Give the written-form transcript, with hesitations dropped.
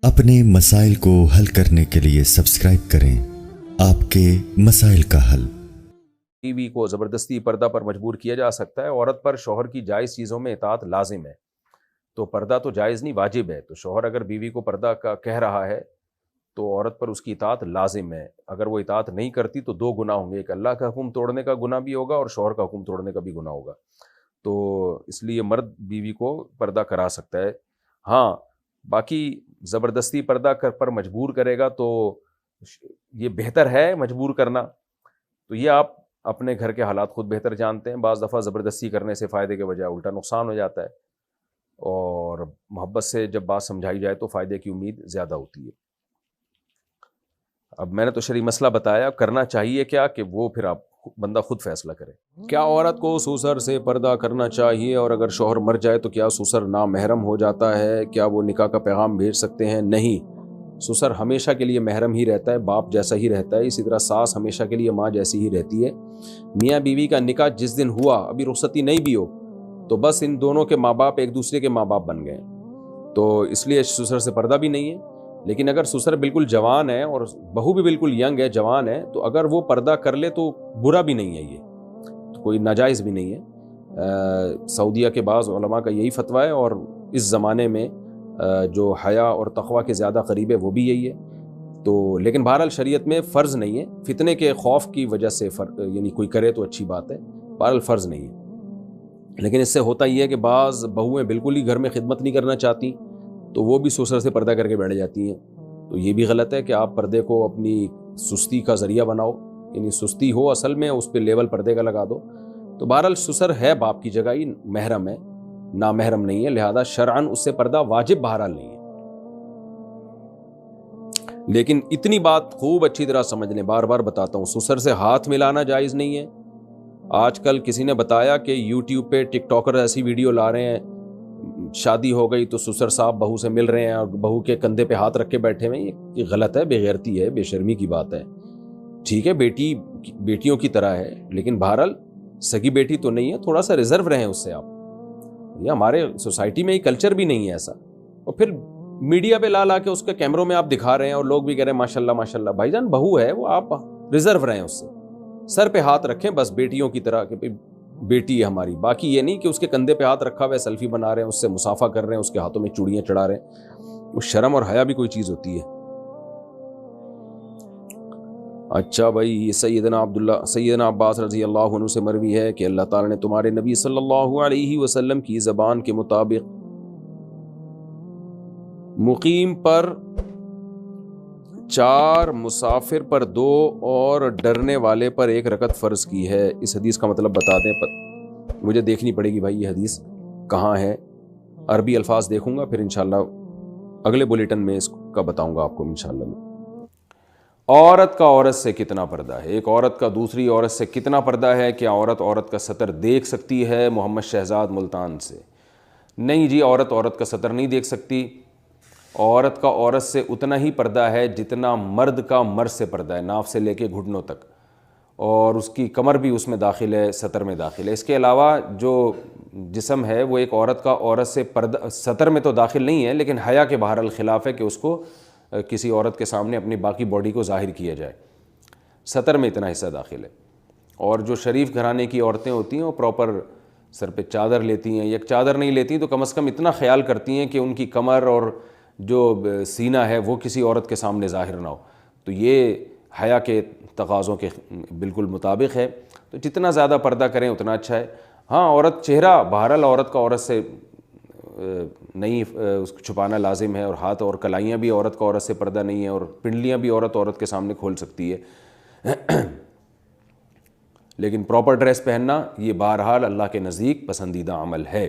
अपने मसाइल को हल करने के लिए सब्सक्राइब करें आपके मसाइल का हल। बीवी को ज़बरदस्ती पर्दा पर मजबूर किया जा सकता है। औरत पर शौहर की जायज़ चीज़ों में इताअत लाजिम है, तो पर्दा तो जायज़ नहीं वाजिब है। तो शौहर अगर बीवी को पर्दा का कह रहा है तो औरत पर उसकी इताअत लाजिम है। अगर वो इताअत नहीं करती तो दो गुनाह होंगे, एक अल्लाह का हुक्म तोड़ने का गुनाह भी होगा और शौहर का हुक्म तोड़ने का भी गुनाह होगा। तो इसलिए मर्द बीवी को पर्दा करा सकता है। हाँ, बाकी ज़बरदस्ती पर्दा कर पर मजबूर करेगा तो ये बेहतर है मजबूर करना। तो ये आप अपने घर के हालात खुद बेहतर जानते हैं। बाज़ दफ़ा ज़बरदस्ती करने से फ़ायदे के बजाय उल्टा नुकसान हो जाता है, और मोहब्बत से जब बात समझाई जाए तो फ़ायदे की उम्मीद ज़्यादा होती है। अब मैंने तो शरई मसला बताया, करना चाहिए क्या कि वो फिर आप बंदा खुद फैसला करे। क्या औरत को ससुर से पर्दा करना चाहिए, और अगर शौहर मर जाए तो क्या ससुर नामहरम हो जाता है? क्या वो निकाह का पैगाम भेज सकते हैं? नहीं, ससुर हमेशा के लिए महरम ही रहता है, बाप जैसा ही रहता है। इसी तरह सास हमेशा के लिए माँ जैसी ही रहती है। मियाँ बीवी का निकाह जिस दिन हुआ, अभी रुखसती नहीं भी हो, तो बस इन दोनों के माँ बाप एक दूसरे के माँ बाप बन गए, तो इसलिए ससुर से पर्दा भी नहीं है। लेकिन अगर ससुर बिल्कुल जवान है और बहू भी बिल्कुल यंग है, जवान है, तो अगर वो पर्दा कर ले तो बुरा भी नहीं है, ये तो कोई नाजायज़ भी नहीं है। सऊदीया के बाज़ उलमा का यही फतवा है, और इस ज़माने में जो हया और तक़वा के ज़्यादा करीब है वो भी यही है। तो लेकिन बहरहाल शरीयत में फ़र्ज़ नहीं है, फितने के खौफ की वजह से यानी कोई करे तो अच्छी बात है, बहरहाल फ़र्ज़ नहीं है। लेकिन इससे होता ही है कि बाज़ बहुएँ बिल्कुल ही घर में खिदमत नहीं करना चाहती, तो वो भी ससुर से पर्दा करके बैठ जाती हैं। तो ये भी गलत है कि आप पर्दे को अपनी सुस्ती का ज़रिया बनाओ, यानी सुस्ती हो असल में उस पर लेवल पर्दे का लगा दो। तो बहरहाल ससुर है बाप की जगह ही महरम है, नामहरम नहीं है, लिहाजा शरअन उससे पर्दा वाजिब बहरहाल नहीं है। लेकिन इतनी बात खूब अच्छी तरह समझ लें, बार बार बताता हूँ, ससुर से हाथ मिलाना जायज़ नहीं है। आजकल किसी ने बताया कि यूट्यूब पे टिकटॉकर ऐसी वीडियो ला रहे हैं, शादी हो गई तो ससुर साहब बहू से मिल रहे हैं और बहू के कंधे पे हाथ रख के बैठे हुए हैं। ये गलत है, बेगैरती है, बेशर्मी की बात है। ठीक है, बेटी बेटियों की तरह है, लेकिन बहरहाल सगी बेटी तो नहीं है, थोड़ा सा रिजर्व रहें उससे आप। ये हमारे सोसाइटी में ये कल्चर भी नहीं है ऐसा। और फिर मीडिया पे ला ला के उसके कैमरों में आप दिखा रहे हैं और लोग भी कह रहे हैं माशाल्लाह माशाल्लाह। भाईजान बहू है वो, आप रिजर्व रहें उससे, सर पे हाथ रखें बस बेटियों की तरह कि बेटी है हमारी। बाकी ये नहीं कि उसके कंधे पे हाथ रखा हुआ है, सेल्फी बना रहे हैं, उससे मुसाफा कर रहे हैं, उसके हाथों में चूड़ियां चढ़ा रहे हैं। वो शर्म और हया भी कोई चीज़ होती है? अच्छा भाई, ये सैयदना अब्बास रज़ी अल्लाह अन्हु से मरवी है कि अल्लाह ताला ने तुम्हारे नबी सल्लल्लाहु अलैहि वसल्लम की ज़बान के मुताबिक मुकीम पर 4, मुसाफिर पर 2 और डरने वाले पर 1 रकत फ़र्ज़ की है। इस हदीस का मतलब बता दें, पर मुझे देखनी पड़ेगी भाई ये हदीस कहाँ है। अरबी अल्फाज देखूंगा, फिर इंशाल्लाह अगले बुलेटिन में इसका बताऊंगा आपको इंशाल्लाह। औरत का औरत से कितना पर्दा है? एक औरत का दूसरी औरत से कितना पर्दा है? क्या औरत औरत का सतर देख सकती है? मोहम्मद शहजाद मुल्तान से। नहीं जी, औरत औरत का सतर नहीं देख सकती। औरत का औरत से उतना ही पर्दा है जितना मर्द का मर्द से पर्दा है, नाफ से लेके घुटनों तक, और उसकी कमर भी उसमें दाखिल है, सतर में दाखिल है। इसके अलावा जो जिस्म है वो एक औरत का औरत से पर्दा सतर में तो दाखिल नहीं है, लेकिन हया के बहरहाल खिलाफ है कि उसको किसी औरत के सामने अपनी बाकी बॉडी को ज़ाहिर किया जाए। सतर में इतना हिस्सा दाखिल है। और जो शरीफ घराने की औरतें होती हैं वो प्रॉपर सर पे चादर लेती हैं, या चादर नहीं लेती तो कम से कम इतना ख्याल करती हैं कि उनकी कमर और जो सीना है वो किसी औरत के सामने ज़ाहिर ना हो। तो ये हया के तकाज़ों के बिल्कुल मुताबिक है। तो जितना ज़्यादा पर्दा करें उतना अच्छा है। हाँ, औरत चेहरा बहरहाल औरत का औरत से नहीं उसको छुपाना लाजिम है, और हाथ और कलाइयाँ भी औरत का औरत से पर्दा नहीं है, और पिंडलियाँ भी औरत औरत के सामने खोल सकती है। लेकिन प्रॉपर ड्रेस पहनना ये बहरहाल अल्लाह के नज़दीक पसंदीदा अमल है।